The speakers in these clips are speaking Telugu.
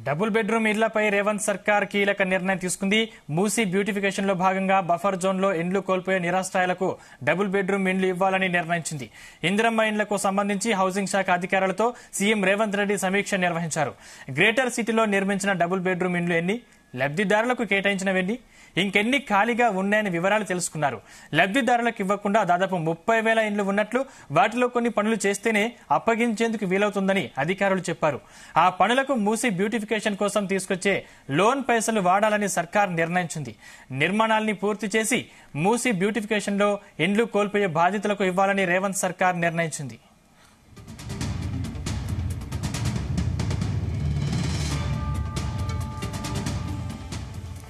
డబుల్ బెడ్రూమ్ ఇళ్లపై రేవంత్ సర్కార్ కీలక నిర్ణయం తీసుకుంది. మూసీ బ్యూటిఫికేషన్ లో భాగంగా బఫర్ జోన్ లో ఇండ్లు కోల్పోయే నిరాశ్రయాలకు డబుల్ బెడ్రూమ్ ఇండ్లు ఇవ్వాలని నిర్ణయించింది. ఇందిరమ్మ ఇండ్లకు సంబంధించి హౌసింగ్ శాఖ అధికారులతో సీఎం రేవంత్ రెడ్డి సమీక్ష నిర్వహించారు. గ్రేటర్ సిటీలో నిర్మించిన డబుల్ బెడ్రూమ్ ఇండ్లు ఎన్ని, లబ్ధిదారులకు కేటాయించినవెన్ని, ఇంకెన్ని ఖాళీగా ఉన్నాయని వివరాలు తెలుసుకున్నారు. లబ్ధిదారులకు ఇవ్వకుండా దాదాపు 30,000 ఇండ్లు ఉన్నట్లు, వాటిలో కొన్ని పనులు చేస్తేనే అప్పగించేందుకు వీలవుతుందని అధికారులు చెప్పారు. ఆ పనులకు మూసీ బ్యూటిఫికేషన్ కోసం తీసుకొచ్చే లోన్ పైసలు వాడాలని సర్కార్ నిర్ణయించింది. నిర్మాణాల్ని పూర్తి చేసి మూసీ బ్యూటిఫికేషన్ లో ఇండ్లు కోల్పోయే బాధితులకు ఇవ్వాలని రేవంత్ సర్కార్ నిర్ణయించింది.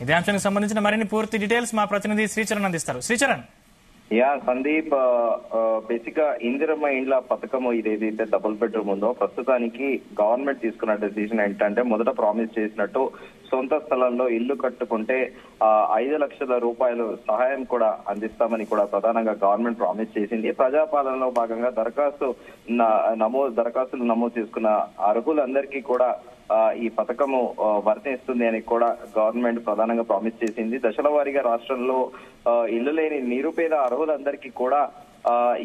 ఇదే అంశానికి సంబంధించిన మరిన్ని పూర్తి డీటెయిల్స్ మా ప్రతినిధి శ్రీచరణ్ అందిస్తారు. శ్రీచరణ్. సందీప్, బేసిక్ గా ఇందిరమ్మ ఇండ్ల పథకం ఇదేదైతే డబుల్ బెడ్రూమ్ ఉందో ప్రస్తుతానికి గవర్నమెంట్ తీసుకున్న డెసిషన్ ఏంటంటే మొదట ప్రామిస్ చేసినట్టు సొంత స్థలంలో ఇల్లు కట్టుకుంటే 5 లక్షల రూపాయలు సహాయం కూడా అందిస్తామని కూడా ప్రధానంగా గవర్నమెంట్ ప్రామిస్ చేసింది. ప్రజాపాలనలో భాగంగా దరఖాస్తులు నమోదు చేసుకున్న అర్హులందరికీ కూడా ఈ పథకము వర్తిస్తుంది అని కూడా గవర్నమెంట్ ప్రధానంగా ప్రామిస్ చేసింది. దశల వారీగా రాష్ట్రంలో ఇల్లు లేని నిరుపేద అర్హులందరికీ కూడా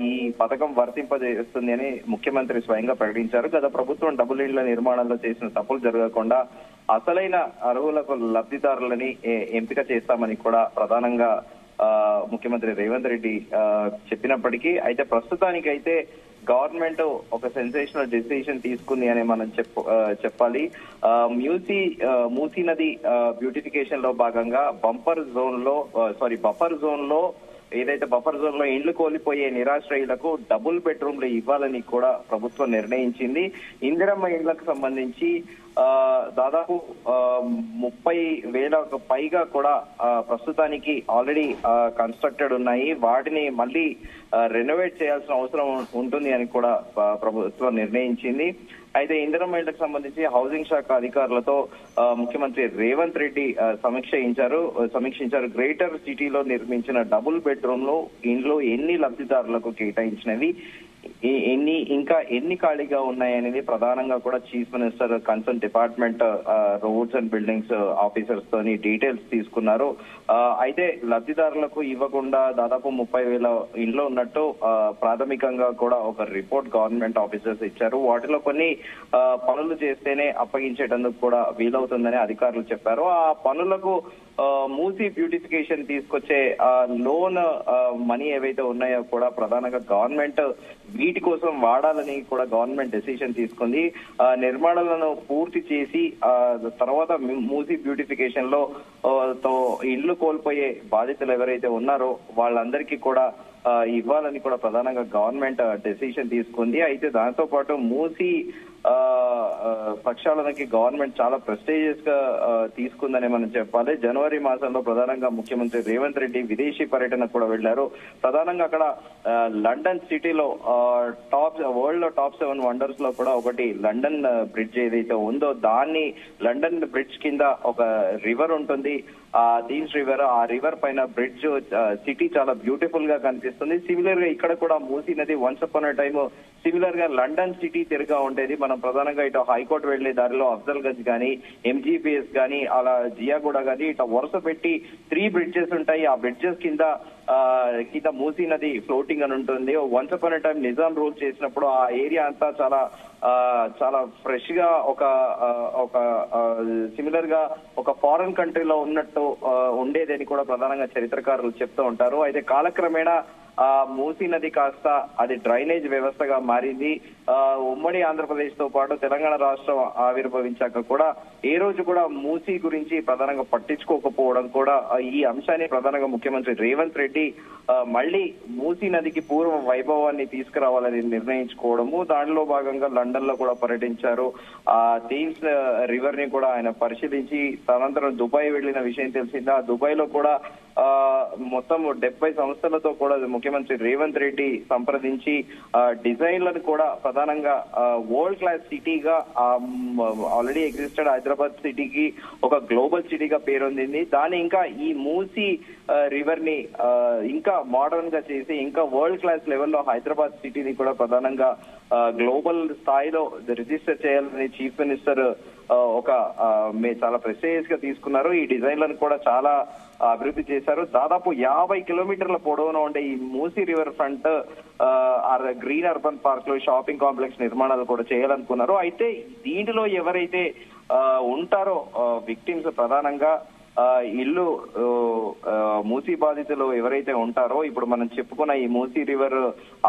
ఈ పథకం వర్తింపజేస్తుంది అని ముఖ్యమంత్రి స్వయంగా ప్రకటించారు. గత ప్రభుత్వం డబుల్ ఇండ్ల నిర్మాణంలో చేసిన తప్పులు జరగకుండా అసలైన అర్హులకు లబ్ధిదారులని ఎంపిక చేస్తామని కూడా ప్రధానంగా ముఖ్యమంత్రి రేవంత్ రెడ్డి చెప్పినప్పటికీ అయితే ప్రస్తుతానికైతే గవర్నమెంట్ ఒక సెన్సేషనల్ డెసిషన్ తీసుకుంది అని మనం చెప్పాలి. మూసీ నది బ్యూటిఫికేషన్ లో భాగంగా బఫర్ జోన్ లో ఏదైతే బఫర్ జోన్ లో ఇండ్లు కోల్పోయే నిరాశ్రయులకు డబుల్ బెడ్రూమ్లు ఇవ్వాలని కూడా ప్రభుత్వం నిర్ణయించింది. ఇందిరమ్మ ఇండ్లకు సంబంధించి దాదాపు 30,000 పైగా కూడా ప్రస్తుతానికి ఆల్రెడీ కన్స్ట్రక్టెడ్ ఉన్నాయి. వాటిని మళ్ళీ రెనోవేట్ చేయాల్సిన అవసరం ఉంటుంది అని కూడా ప్రభుత్వం నిర్ణయించింది. అయితే ఇందిరమ్మ ఇళ్లకు సంబంధించి హౌసింగ్ శాఖ అధికారులతో ముఖ్యమంత్రి రేవంత్ రెడ్డి సమీక్షించారు. గ్రేటర్ సిటీలో నిర్మించిన డబుల్ బెడ్రూమ్ లో ఇండ్లు ఎన్ని లబ్ధిదారులకు కేటాయించినవి, ఇంకా ఎన్ని ఖాళీగా ఉన్నాయనేది ప్రధానంగా కూడా chief minister concern department roads and buildings officers తోని డీటెయిల్స్ తీసుకున్నారు. అయితే లబ్ధిదారులకు ఇవ్వకుండా దాదాపు 30,000 ఇండ్లు ఉన్నట్టు ప్రాథమికంగా కూడా ఒక రిపోర్ట్ గవర్నమెంట్ ఆఫీసర్స్ ఇచ్చారు. వాటిలో కొన్ని పనులు చేస్తేనే అప్పగించేటందుకు కూడా వీలవుతుందని అధికారులు చెప్పారు. ఆ పనులకు మూసీ బ్యూటిఫికేషన్ తీసుకొచ్చే లోన్ మనీ ఏవైతే ఉన్నాయో కూడా ప్రధానంగా గవర్నమెంట్ వీటి కోసం వాడాలని కూడా గవర్నమెంట్ డెసిషన్ తీసుకుంది. నిర్మాణాలను పూర్తి చేసి తర్వాత మూసీ బ్యూటిఫికేషన్ లో ఇండ్లు కోల్పోయే బాధితులు ఎవరైతే ఉన్నారో వాళ్ళందరికీ కూడా ఇవ్వాలని కూడా ప్రధానంగా గవర్నమెంట్ డెసిషన్ తీసుకుంది. అయితే దాంతో పాటు మూసీ ప్రక్షాళనకి గవర్నమెంట్ చాలా ప్రెస్టీజియస్ గా తీసుకుందని మనం చెప్పాలి. జనవరి మాసంలో ప్రధానంగా ముఖ్యమంత్రి రేవంత్ రెడ్డి విదేశీ పర్యటన కూడా వెళ్లారు. ప్రధానంగా అక్కడ లండన్ సిటీలో వరల్డ్ లో టాప్ 7 వండర్స్ లో కూడా ఒకటి లండన్ బ్రిడ్జ్ ఏదైతే ఉందో దాన్ని లండన్ బ్రిడ్జ్ కింద ఒక రివర్ ఉంటుంది, థీమ్స్ రివర్. ఆ రివర్ పైన బ్రిడ్జ్ సిటీ చాలా బ్యూటిఫుల్ గా కనిపిస్తుంది. సిమిలర్ గా ఇక్కడ కూడా మూసీ నది once upon a time similar గా లండన్ సిటీ తిరిగా ఉండేది. మనం ప్రధానంగా ఇటు హైకోర్టు వెళ్లే దారిలో అఫ్జల్ గంజ్ గానీ, ఎంజీపీఎస్ గానీ, అలా జియాగూడ గానీ ఇట్లా వరుస పెట్టి 3 బ్రిడ్జెస్ ఉంటాయి. ఆ బ్రిడ్జెస్ కింద మూసీ నది ఫ్లోటింగ్ అని ఉంటుంది. Once upon a time Nizam rule చేసినప్పుడు ఆ ఏరియా అంతా చాలా ఫ్రెష్ గా ఒక సిమిలర్ గా ఒక ఫారెన్ కంట్రీలో ఉన్నట్టు ఉండేదని కూడా ప్రధానంగా చరిత్రకారులు చెప్తూ ఉంటారు. అయితే కాలక్రమేణా మూసీ నది కాస్త అది డ్రైనేజ్ వ్యవస్థగా మారింది. ఉమ్మడి ఆంధ్రప్రదేశ్ తో పాటు తెలంగాణ రాష్ట్రం ఆవిర్భవించాక కూడా ఏ రోజు కూడా మూసీ గురించి ప్రధానంగా పట్టించుకోకపోవడం కూడా ఈ అంశాన్ని ప్రధానంగా ముఖ్యమంత్రి రేవంత్ రెడ్డి మళ్ళీ మూసీ నదికి పూర్వ వైభవాన్ని తీసుకురావాలని నిర్ణయించుకోవడము. దానిలో భాగంగా లండన్ లో కూడా పర్యటించారు. ఆ థీమ్స్ రివర్ ని కూడా ఆయన పరిశీలించి తనంతరం దుబాయ్ వెళ్లిన విషయం తెలిసింది. ఆ దుబాయ్ లో కూడా మొత్తం 70 సంస్థలతో కూడా ముఖ్యమంత్రి రేవంత్ రెడ్డి సంప్రదించి డిజైన్లను కూడా ప్రధానంగా వరల్డ్ క్లాస్ సిటీగా ఆల్రెడీ ఎగ్జిస్టెడ్ హైదరాబాద్ సిటీకి ఒక గ్లోబల్ సిటీగా పేరొందింది. దాన్ని ఇంకా ఈ మూసీ రివర్ ని ఇంకా మోడర్న్ గా చేసి ఇంకా వరల్డ్ క్లాస్ లెవెల్లో హైదరాబాద్ సిటీని కూడా ప్రధానంగా గ్లోబల్ స్థాయిలో రిజిస్టర్ చేయాలని చీఫ్ మినిస్టర్ ఒక చాలా ప్రెస్టీజియస్ గా తీసుకున్నారు. ఈ డిజైన్లను కూడా చాలా అభివృద్ధి చేశారు. దాదాపు 50 కిలోమీటర్ల పొడవున ఉండే ఈ Musi river front green urban park లో షాపింగ్ కాంప్లెక్స్ నిర్మాణాలు కూడా చేయాలనుకున్నారు. అయితే దీంట్లో ఎవరైతే ఉంటారో విక్టిమ్స్ ప్రధానంగా ఇల్లు మూసీ బాధితులు ఎవరైతే ఉంటారో, ఇప్పుడు మనం చెప్పుకున్న ఈ మూసీ రివర్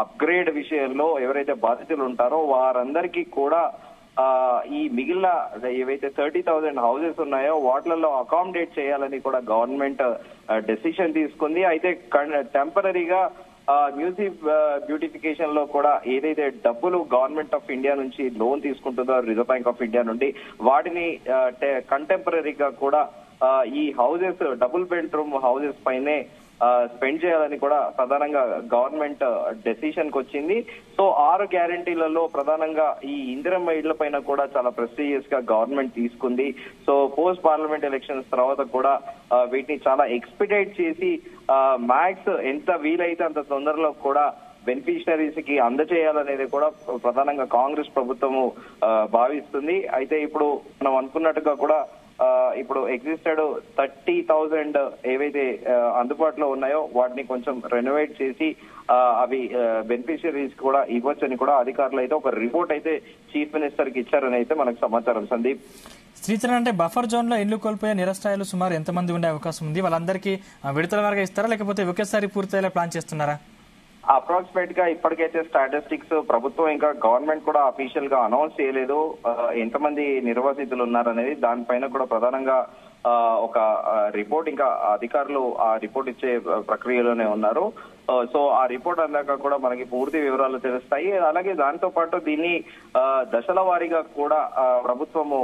అప్గ్రేడ్ విషయంలో ఎవరైతే బాధితులు ఉంటారో వారందరికీ కూడా ఈ మిగిలిన ఏవైతే 30,000 హౌసెస్ ఉన్నాయో వాటిలలో అకామిడేట్ చేయాలని కూడా గవర్నమెంట్ డెసిషన్ తీసుకుంది. అయితే టెంపరీగా మ్యూజియం బ్యూటిఫికేషన్ లో కూడా ఏదైతే డబ్బులు గవర్నమెంట్ ఆఫ్ ఇండియా నుంచి లోన్ తీసుకుంటుందో రిజర్వ్ బ్యాంక్ ఆఫ్ ఇండియా నుండి, వాటిని కంటెంపరీగా కూడా ఈ హౌసెస్ డబుల్ బెడ్రూమ్ హౌసెస్ పైనే స్పెండ్ చేయాలని కూడా ప్రధానంగా గవర్నమెంట్ డెసిషన్ కి వచ్చింది. సో 6 గ్యారంటీలలో ప్రధానంగా ఈ ఇందిరమ్మ ఇళ్ల పైన కూడా చాలా ప్రెస్టీజియస్ గా గవర్నమెంట్ తీసుకుంది. సో పోస్ట్ పార్లమెంట్ ఎలక్షన్స్ తర్వాత కూడా వీటిని చాలా ఎక్స్పెడైట్ చేసి మ్యాక్స్ ఎంత వీలైతే అంత తొందరలో కూడా బెనిఫిషనరీస్ కి అందజేయాలనేది కూడా ప్రధానంగా కాంగ్రెస్ ప్రభుత్వము భావిస్తుంది. అయితే ఇప్పుడు మనం అనుకున్నట్టుగా కూడా ఇప్పుడు ఎగ్జిస్టెడ్ 30,000 ఏవైతే అందుబాటులో ఉన్నాయో వాటిని కొంచెం రెనోవేట్ చేసి అవి బెనిఫిషరీస్ కూడా ఇవ్వచ్చని కూడా అధికారులు అయితే ఒక రిపోర్ట్ అయితే చీఫ్ మినిస్టర్ కి ఇచ్చారని అయితే మనకు సమాచారం. సందీప్, శ్రీచరణ్, అంటే బఫర్ జోన్ లో ఇల్లు కోల్పోయే నిరస్థాయిలు సుమారు ఎంతమంది ఉండే అవకాశం ఉంది? వాళ్ళందరికీ విడతల వారిగా ఇస్తారా లేకపోతే ఒకేసారి పూర్తయ్యేలా ప్లాన్ చేస్తున్నారా? అప్రాక్సిమేట్ గా ఇప్పటికైతే స్టాటిస్టిక్స్ ప్రభుత్వం ఇంకా గవర్నమెంట్ కూడా అఫీషియల్ గా అనౌన్స్ చేయలేదు ఎంతమంది నిర్వాసితులు ఉన్నారనేది. దానిపైన కూడా ప్రధానంగా ఒక రిపోర్ట్ ఇంకా అధికారులు ఆ రిపోర్ట్ ఇచ్చే ప్రక్రియలోనే ఉన్నారు. సో ఆ రిపోర్ట్ అందాక కూడా మనకి పూర్తి వివరాలు తెలుస్తాయి. అలాగే దాంతో పాటు దీన్ని దశల వారీగా కూడా ప్రభుత్వము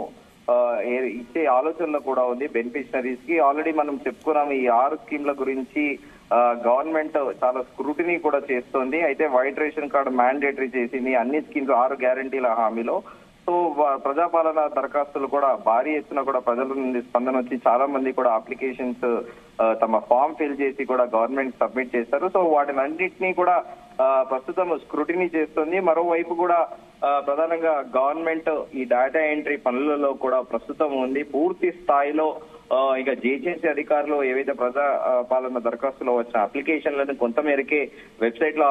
ఇచ్చే ఆలోచనలో కూడా ఉంది బెనిఫిషనరీస్ కి. ఆల్రెడీ మనం చెప్పుకున్నాం ఈ 6 స్కీమ్ల గురించి గవర్నమెంట్ చాలా స్క్రూటినీ కూడా చేస్తోంది. అయితే వైట్ రేషన్ కార్డు మ్యాండేటరీ చేసింది అన్ని స్కీమ్స్ 6 గ్యారంటీల హామీలో. సో ప్రజాపాలన దరఖాస్తులు కూడా భారీ ఎత్తున కూడా ప్రజల నుండి స్పందన వచ్చి చాలా మంది కూడా అప్లికేషన్స్ తమ ఫామ్ ఫిల్ చేసి కూడా గవర్నమెంట్ సబ్మిట్ చేశారు. సో వాటిని అన్నింటినీ కూడా ప్రస్తుతం స్క్రూటినీ చేస్తుంది. మరోవైపు కూడా ప్రధానంగా గవర్నమెంట్ ఈ డేటా ఎంట్రీ పనులలో కూడా ప్రస్తుతం ఉంది. పూర్తి స్థాయిలో ఇక జేజేసీ అధికారులు ఏవైతే ప్రజా పాలన దరఖాస్తులో వచ్చిన అప్లికేషన్లను కొంతమేరకే వెబ్సైట్ లో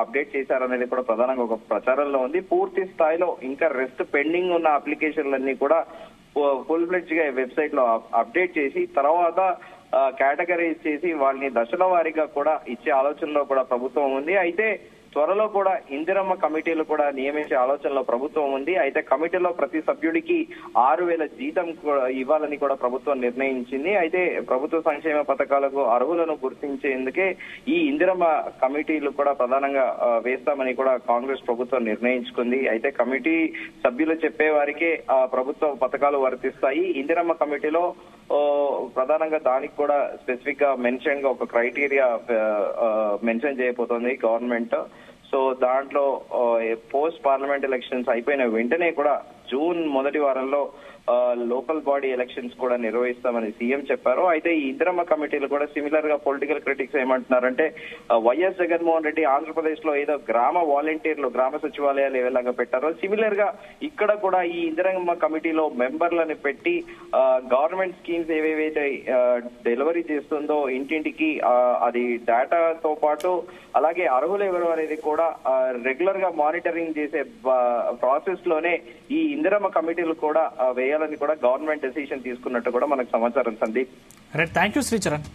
అప్డేట్ చేశారనేది కూడా ప్రధానంగా ఒక ప్రచారంలో ఉంది. పూర్తి స్థాయిలో ఇంకా రెస్ట్ పెండింగ్ ఉన్న అప్లికేషన్లన్నీ కూడా ఫుల్ ఫ్లెడ్జ్ గా వెబ్సైట్ లో అప్డేట్ చేసి తర్వాత కేటగరైజ్ చేసి వాళ్ళని దశల వారీగా కూడా ఇచ్చే ఆలోచనలో కూడా ప్రభుత్వం ఉంది. అయితే త్వరలో కూడా ఇందిరమ్మ కమిటీలు కూడా నియమించే ఆలోచనలో ప్రభుత్వం ఉంది. అయితే కమిటీలో ప్రతి సభ్యుడికి 6,000 జీతం ఇవ్వాలని కూడా ప్రభుత్వం నిర్ణయించింది. అయితే ప్రభుత్వ సంక్షేమ పథకాలకు అర్హులను గుర్తించేందుకే ఈ ఇందిరమ్మ కమిటీలు కూడా ప్రధానంగా వేస్తామని కూడా కాంగ్రెస్ ప్రభుత్వం నిర్ణయించుకుంది. అయితే కమిటీ సభ్యులు చెప్పే వారికే ప్రభుత్వ పథకాలు వర్తిస్తాయి. ఇందిరమ్మ కమిటీలో ప్రధానంగా దానికి కూడా స్పెసిఫిక్ గా మెన్షన్ గా ఒక క్రైటీరియా మెన్షన్ చేయబోతోంది గవర్నమెంట్. సో దాంట్లో పోస్ట్ పార్లమెంట్ ఎలక్షన్స్ అయిపోయిన వెంటనే కూడా జూన్ మొదటి వారంలో లోకల్ బాడీ ఎలక్షన్స్ కూడా నిర్వహిస్తామని సీఎం చెప్పారు. అయితే ఈ ఇందిరమ్మ కమిటీలు కూడా సిమిలర్ గా పొలిటికల్ క్రిటిక్స్ ఏమంటున్నారంటే వైఎస్ జగన్మోహన్ రెడ్డి ఆంధ్రప్రదేశ్ లో ఏదో గ్రామ వాలంటీర్లు గ్రామ సచివాలయాలు ఏలాగా పెట్టారో సిమిలర్ గా ఇక్కడ కూడా ఈ ఇందిరమ్మ కమిటీలో మెంబర్లను పెట్టి గవర్నమెంట్ స్కీమ్స్ ఏవేవైతే డెలివరీ చేస్తుందో ఇంటింటికి అది డేటాతో పాటు అలాగే అర్హులు ఎవరు అనేది కూడా రెగ్యులర్ గా మానిటరింగ్ చేసే ప్రాసెస్ లోనే ఈ ఇందిరమ్మ కమిటీలు కూడా వేయాలని కూడా గవర్నమెంట్ డెసిషన్ తీసుకున్నట్టు కూడా మనకు సమాచారం. Sandeep, thank you Sricharan.